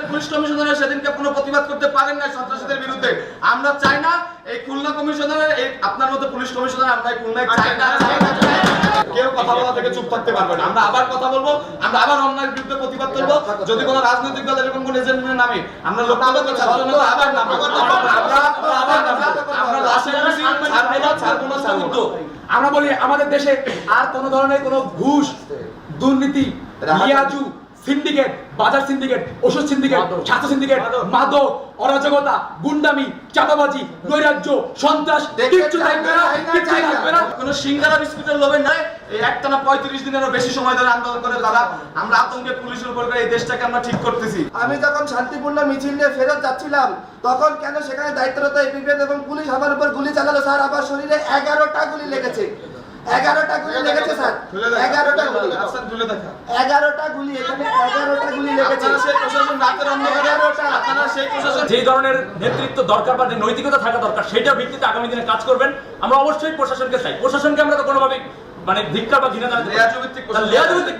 Police commissioner সেদিনকে কোনো প্রতিবাদ করতে পারেন না সন্ত্রাসীদের বিরুদ্ধে। আমরা চাই না এই খুলনা কমিশনারের এই আপনার মতো পুলিশ কমিশনার আমরা খুলনায় চাই না। কেউ কথা বলা থেকে চুপ থাকতে পারবে না। আমরা আবার কথা বলবো, আমরা আবার অন্যায়ের বিরুদ্ধে প্রতিবাদ করবো। যদি কোনো রাজনৈতিক দল এরকম কোনো এজেন্টের নামে আমরা লোকতান্ত্রিক ছাত্রজনতা আবার নামবো, আমরা লাশের মিছিল ছাড়বো না। আমরা বলি আমাদের দেশে আর কোন ধরনের কোনো ঘুষ, দুর্নীতি, লিয়াজু, সিন্ডিকেট, বাজার সিন্ডিকেট, ওষুধ সিন্ডিকেট, ছাত্র সিন্ডিকেট, মাদক, অরাজকতা, গুন্ডামি, চাঁদাবাজি, নৈরাজ্য, সন্ত্রাস কিচ্ছু থাকবে না, কিচ্ছু থাকবে না। কোনো সিঙ্গারা বিস্কুটের লোভে নয়। এই একটানা 35 দিনেরও বেশি সময় ধরে আন্দোলন করে তারা আমরা আতঙ্কে পুলিশের উপর করে এই দেশটাকে আমরা ঠিক করতেছি। আমি যখন শান্তিপূর্ণ মিছিল নিয়ে ফেরত যাচ্ছিলাম তখন কেন সেখানে দায়িত্বরত এপিবিএন এবং পুলিশ আমার উপর গুলি চালালো স্যার। আমার শরীরে 11টা গুলি লেগেছে, 11টা গুলি লেগেছে স্যার, 11টা গুলি, 11টা গুলি, এখানে 11টা গুলি লেগেছে। যে ধরনের নেতৃত্ব দরকার বা নৈতিকতা থাকা দরকার সেটা ভিত্তিতে আগামী দিনে কাজ করবেন। আমরা অবশ্যই প্রশাসনকে চাই, প্রশাসনকে আমরা তো কোনোভাবে মানে ধিক্কার বা ঘৃণা জানাতে